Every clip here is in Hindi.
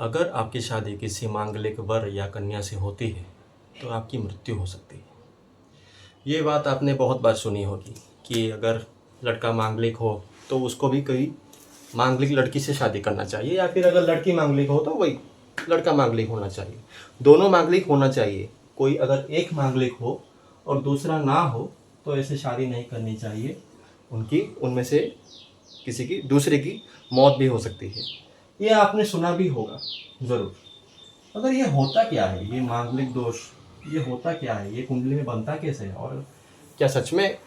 अगर आपकी शादी किसी मांगलिक वर या कन्या से होती है तो आपकी मृत्यु हो सकती है। ये बात आपने बहुत बार सुनी होगी कि अगर लड़का मांगलिक हो तो उसको भी कोई मांगलिक लड़की से शादी करना चाहिए, या फिर अगर लड़की मांगलिक हो तो वही लड़का मांगलिक होना चाहिए। दोनों मांगलिक होना चाहिए। कोई अगर एक मांगलिक हो और दूसरा ना हो तो ऐसे शादी नहीं करनी चाहिए। उनमें से किसी की दूसरे की मौत भी हो सकती है। ये आपने सुना भी होगा ज़रूर। अगर ये होता क्या है, ये मांगलिक दोष ये होता क्या है, ये कुंडली में बनता कैसे है, और क्या सच में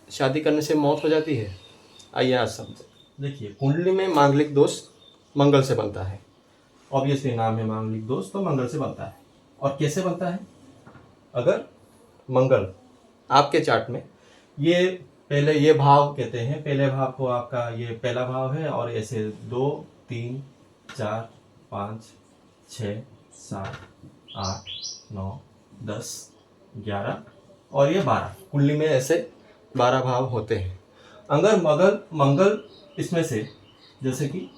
शादी करने से मौत हो जाती है? आइए आज समझे। देखिए, कुंडली में मांगलिक दोष मंगल से बनता है। ऑब्वियसली नाम है मांगलिक दोष, तो मंगल से बनता है। और कैसे बनता है? अगर मंगल आपके चार्ट में ये पहले ये भाव कहते हैं, पहले भाव को आपका ये पहला भाव है, और ऐसे 2 3 4 5 6 7 8 9 10 11 और ये 12, कुंडली में ऐसे 12 भाव होते हैं। अगर मंगल इसमें से जैसे कि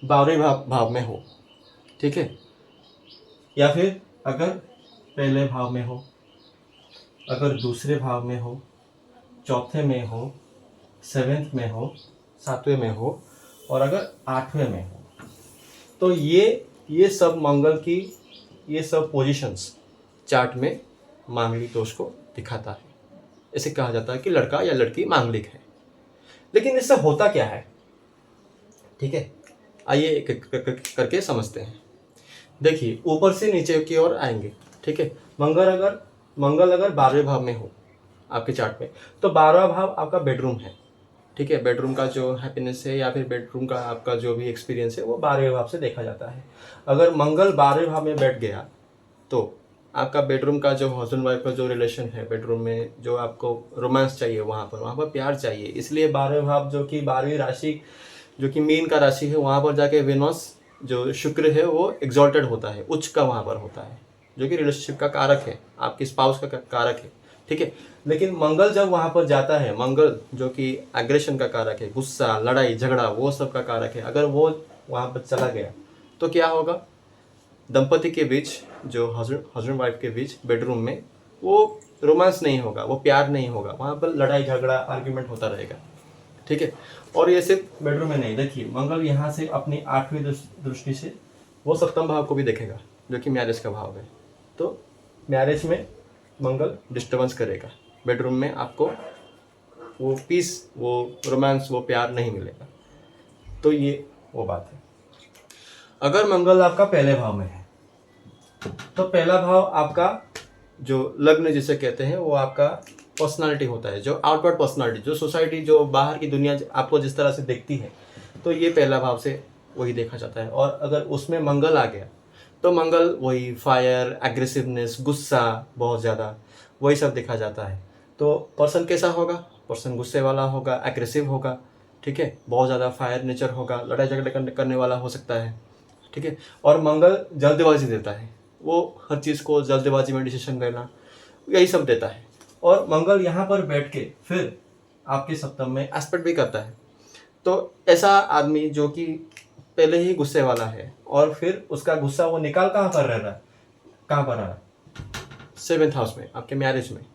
12वें भाव में हो, ठीक है, या फिर अगर पहले भाव में हो, अगर दूसरे भाव में हो, चौथे में हो, 7वें में हो, 7वें में हो, और अगर 8वें में हो, तो ये सब मंगल की ये सब पोजीशंस चार्ट में मांगलिक दोष को दिखाता है। इसे कहा जाता है कि लड़का या लड़की मांगलिक है। लेकिन इससे होता क्या है, ठीक है, आइए एक करके समझते हैं। देखिए, ऊपर से नीचे की ओर आएंगे, ठीक है। मंगल अगर 12वें भाव में हो आपके चार्ट में, तो 12वां भाव आपका बेडरूम है, ठीक है। बेडरूम का जो हैप्पीनेस है या फिर बेडरूम का आपका जो भी एक्सपीरियंस है वो 12वें भाव से देखा जाता है। अगर मंगल 12वें भाव में बैठ गया तो आपका बेडरूम का जो हस्बैंड वाइफ का जो रिलेशन है, बेडरूम में जो आपको रोमांस चाहिए, वहाँ पर प्यार चाहिए, इसलिए 12वें भाव जो कि 12वीं राशि जो कि मीन का राशि है, वहाँ पर जाके वेनस जो शुक्र है वो एग्जॉल्टेड होता है, उच्च का वहाँ पर होता है, जो कि रिलेशनशिप का कारक है, आपकी स्पाउस का कारक है, ठीक है। लेकिन मंगल जब वहाँ पर जाता है, मंगल जो कि एग्रेशन का कारक है, गुस्सा, लड़ाई झगड़ा, वो सब का कारक है, अगर वो वहाँ पर चला गया तो क्या होगा? दंपति के बीच, जो हस्बैंड वाइफ के बीच बेडरूम में, वो रोमांस नहीं होगा, वो प्यार नहीं होगा, वहाँ पर लड़ाई झगड़ा आर्ग्यूमेंट होता रहेगा, ठीक है। और ये सिर्फ बेडरूम में नहीं, देखिए मंगल यहाँ से अपनी 8वीं दृष्टि से वो 7वें भाव को भी देखेगा, जो कि मैरिज का भाव है। तो मैरिज में मंगल डिस्टर्बेंस करेगा, बेडरूम में आपको वो पीस, वो रोमांस, वो प्यार नहीं मिलेगा। तो ये वो बात है। अगर मंगल आपका पहले भाव में है तो पहला भाव आपका जो लग्न जिसे कहते हैं, वो आपका पर्सनालिटी होता है, जो आउटवर्ड पर्सनालिटी, जो सोसाइटी, जो बाहर की दुनिया आपको जिस तरह से देखती है, तो ये पहला भाव से वही देखा जाता है। और अगर उसमें मंगल आ गया तो मंगल वही फायर, एग्रेसिवनेस, गुस्सा बहुत ज़्यादा, वही सब देखा जाता है। तो पर्सन कैसा होगा? पर्सन गुस्से वाला होगा, एग्रेसिव होगा, ठीक है, बहुत ज़्यादा फायर नेचर होगा, लड़ाई झगड़े करने वाला हो सकता है, ठीक है। और मंगल जल्दबाजी देता है, वो हर चीज़ को जल्दबाजी में डिसीजन लेना, यही सब देता है। और मंगल यहाँ पर बैठ के फिर आपके सप्तम में एस्पेक्ट भी करता है। तो ऐसा आदमी जो कि पहले ही गुस्से वाला है और फिर उसका गुस्सा वो निकाल कहाँ पर रह रहा है, कहाँ पर आ रहा है? 7th हाउस में, आपके मैरिज में।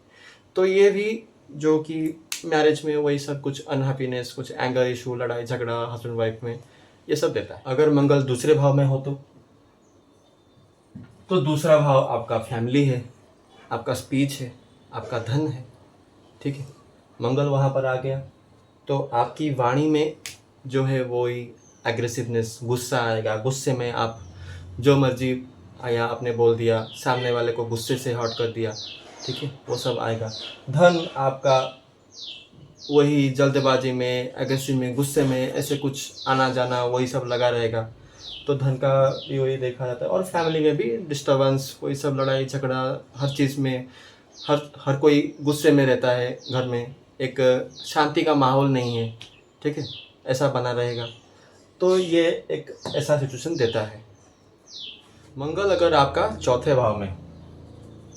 तो ये भी जो कि मैरिज में वही सब कुछ अनहैप्पीनेस, कुछ एंगर इशू, लड़ाई झगड़ा हस्बैंड वाइफ में, ये सब देता है। अगर मंगल दूसरे भाव में हो तो दूसरा भाव आपका फैमिली है, आपका स्पीच है, आपका धन है, ठीक है। मंगल वहाँ पर आ गया तो आपकी वाणी में जो है वो ही एग्रेसिवनेस, गुस्सा आएगा, गुस्से में आप जो मर्जी आया आपने बोल दिया, सामने वाले को गुस्से से हर्ट कर दिया, ठीक है, वो सब आएगा। धन आपका वही जल्दबाजी में, एग्रेसिव में, गुस्से में, ऐसे कुछ आना जाना वही सब लगा रहेगा, तो धन का भी वही देखा जाता है। और फैमिली में भी डिस्टर्बेंस, वही सब लड़ाई झगड़ा, हर चीज़ में हर कोई गुस्से में रहता है, घर में एक शांति का माहौल नहीं है, ठीक है, ऐसा बना रहेगा। तो ये एक ऐसा सिचुएशन देता है। मंगल अगर आपका चौथे भाव में,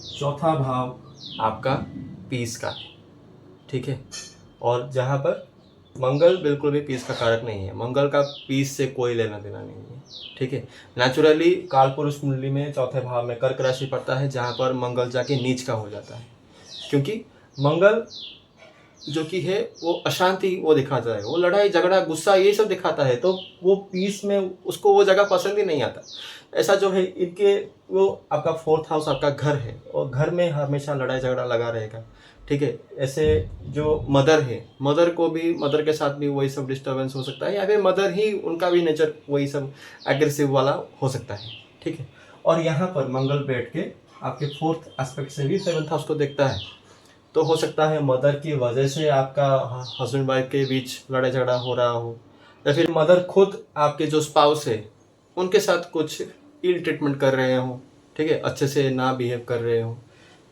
चौथा भाव आपका पीस का है, ठीक है, और जहाँ पर मंगल बिल्कुल भी पीस का कारक नहीं है। मंगल का पीस से कोई लेना देना नहीं है, ठीक है। नेचुरली कालपुरुष कुंडली में चौथे भाव में कर्क राशि पड़ता है, जहाँ पर मंगल जाके नीच का हो जाता है, क्योंकि मंगल जो कि है वो अशांति वो दिखाता है, वो लड़ाई झगड़ा गुस्सा ये सब दिखाता है, तो वो पीस में उसको वो जगह पसंद ही नहीं आता। ऐसा जो है इनके वो आपका 4th हाउस आपका घर है, और घर में हमेशा लड़ाई झगड़ा लगा रहेगा, ठीक है। ऐसे जो मदर है, मदर को भी, मदर के साथ भी वही सब डिस्टर्बेंस हो सकता है, या फिर मदर ही उनका भी नेचर वही सब एग्रेसिव वाला हो सकता है, ठीक है। और यहाँ पर मंगल बैठ के आपके 4th एस्पेक्ट से भी 7th हाउस को देखता है, तो हो सकता है मदर की वजह से आपका हस्बैंड वाइफ के बीच लड़ाई झगड़ा हो रहा हो, या फिर मदर खुद आपके जो स्पाउस है उनके साथ कुछ इल ट्रीटमेंट कर रहे हो, ठीक है, अच्छे से ना बिहेव कर रहे हो।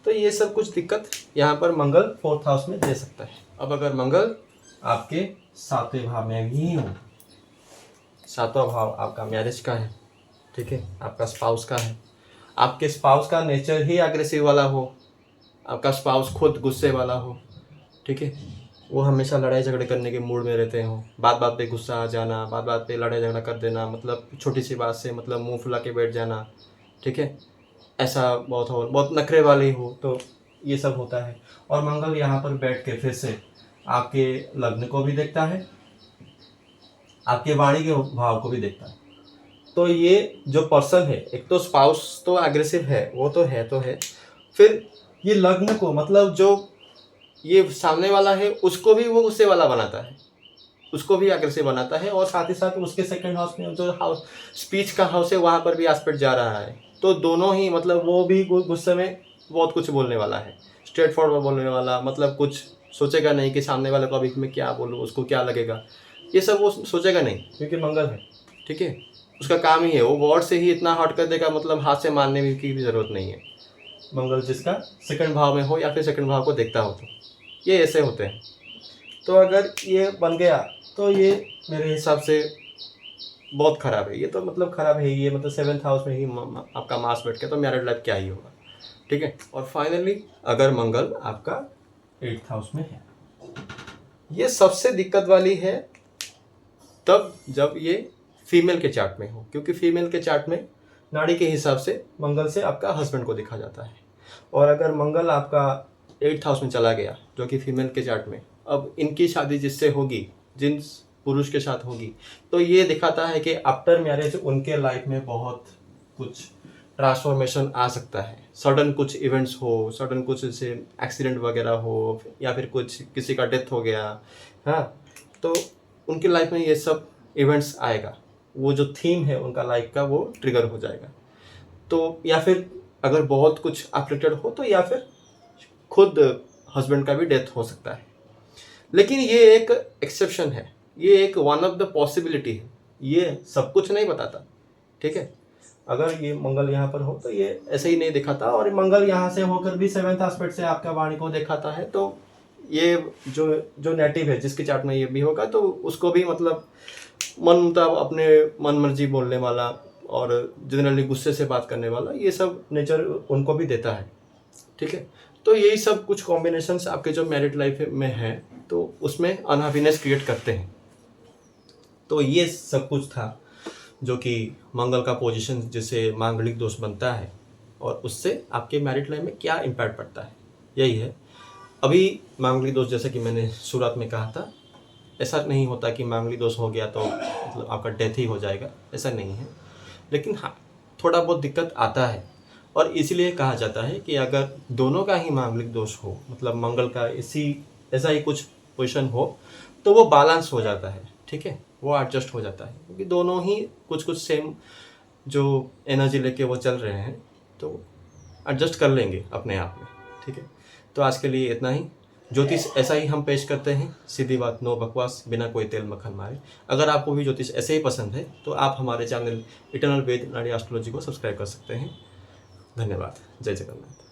तो ये सब कुछ दिक्कत यहाँ पर मंगल 4th हाउस में दे सकता है। अब अगर मंगल आपके 7वें भाव में भी हो, 7वां भाव आपका मैरिज का है, ठीक है, आपका स्पाउस का है, आपके स्पाउस का नेचर ही एग्रेसिव वाला हो, आपका स्पाउस खुद गुस्से वाला हो, ठीक है, वो हमेशा लड़ाई झगड़े करने के मूड में रहते हो, बात बात पे गुस्सा आ जाना, बात बात पे लड़ाई झगड़ा कर देना, मतलब छोटी सी बात से मतलब मुंह फुला के बैठ जाना, ठीक है, ऐसा बहुत नखरे वाले हो, तो ये सब होता है। और मंगल यहाँ पर बैठ के फिर से आपके लग्न को भी देखता है, आपके वाणी के भाव को भी देखता है। तो ये जो पर्सन है, एक तो स्पाउस तो एग्रेसिव है, वो तो है, फिर ये लग्न को, मतलब जो ये सामने वाला है उसको भी वो गुस्से वाला बनाता है, उसको भी एग्रेसिव बनाता है, और साथ ही साथ उसके 2nd हाउस में जो हाउस स्पीच का हाउस है वहाँ पर भी एस्पेक्ट जा रहा है। तो दोनों ही, मतलब वो भी गुस्से में बहुत कुछ बोलने वाला है, स्ट्रेट फॉरवर्ड बोलने वाला, मतलब कुछ सोचेगा नहीं कि सामने वाले को अभी मैं क्या बोलूँ, उसको क्या लगेगा, ये सब वो सोचेगा नहीं, क्योंकि मंगल है, ठीक है। उसका काम ही है, वो वर्ड से ही इतना हर्ट कर देगा, मतलब हाथ से मारने की भी ज़रूरत नहीं है। मंगल जिसका 2nd भाव में हो या फिर 2nd भाव को देखता हो, तो ये ऐसे होते हैं। तो अगर ये बन गया तो ये मेरे हिसाब से बहुत ख़राब है, ये तो मतलब ख़राब है, ये मतलब 7th हाउस में ही आपका मास बैठ के तो मैरिड लाइफ क्या ही होगा, ठीक है। और फाइनली अगर मंगल आपका 8th हाउस में है, ये सबसे दिक्कत वाली है तब जब ये फीमेल के चार्ट में हो, क्योंकि फीमेल के चार्ट में नाड़ी के हिसाब से मंगल से आपका हस्बैंड को देखा जाता है। और अगर मंगल आपका 8th हाउस में चला गया, जो कि फीमेल के चार्ट में, अब इनकी शादी जिससे होगी, जिन पुरुष के साथ होगी, तो ये दिखाता है कि आफ्टर मैरिज उनके लाइफ में बहुत कुछ ट्रांसफॉर्मेशन आ सकता है। सडन कुछ इवेंट्स हो, सडन कुछ जैसे एक्सीडेंट वगैरह हो, या फिर कुछ किसी का डेथ हो गया, हाँ, तो उनकी लाइफ में ये सब इवेंट्स आएगा, वो जो थीम है उनका लाइफ का वो ट्रिगर हो जाएगा। तो या फिर अगर बहुत कुछ अफेक्टेड हो, तो या फिर खुद हस्बैंड का भी डेथ हो सकता है। लेकिन ये एक एक्सेप्शन है, ये एक वन ऑफ द पॉसिबिलिटी है, ये सब कुछ नहीं बताता, ठीक है। अगर ये मंगल यहाँ पर हो तो ये ऐसे ही नहीं दिखाता, और मंगल यहाँ से होकर भी 7th एस्पेक्ट से आपका वाणी को दिखाता है, तो ये जो नेटिव है जिसके चार्ट में ये भी होगा, तो उसको भी मतलब मन मुताबिक अपने मन मर्जी बोलने वाला और जनरली गुस्से से बात करने वाला, ये सब नेचर उनको भी देता है, ठीक है। तो यही सब कुछ कॉम्बिनेशंस आपके जो मैरिड लाइफ में है, तो उसमें अनहैप्पीनेस क्रिएट करते हैं। तो ये सब कुछ था जो कि मंगल का पोजीशन जिससे मांगलिक दोष बनता है, और उससे आपके मैरिड लाइफ में क्या इम्पैक्ट पड़ता है, यही है। अभी मांगलिक दोष, जैसे कि मैंने शुरुआत में कहा था, ऐसा नहीं होता कि मांगलिक दोष हो गया तो मतलब आपका डेथ ही हो जाएगा, ऐसा नहीं है। लेकिन हाँ, थोड़ा बहुत दिक्कत आता है, और इसलिए कहा जाता है कि अगर दोनों का ही मांगलिक दोष हो, मतलब मंगल का ऐसा ही कुछ पोजीशन हो, तो वो बैलेंस हो जाता है, ठीक है, वो एडजस्ट हो जाता है, क्योंकि दोनों ही कुछ सेम जो एनर्जी लेके वो चल रहे हैं, तो एडजस्ट कर लेंगे अपने आप में, ठीक है। तो आज के लिए इतना ही। ज्योतिष ऐसा ही हम पेश करते हैं, सीधी बात, नो बकवास, बिना कोई तेल मक्खन मारे। अगर आपको भी ज्योतिष ऐसे ही पसंद है तो आप हमारे चैनल इटर्नल वेद नाड़ी एस्ट्रोलॉजी को सब्सक्राइब कर सकते हैं। धन्यवाद। जय जगन्नाथ।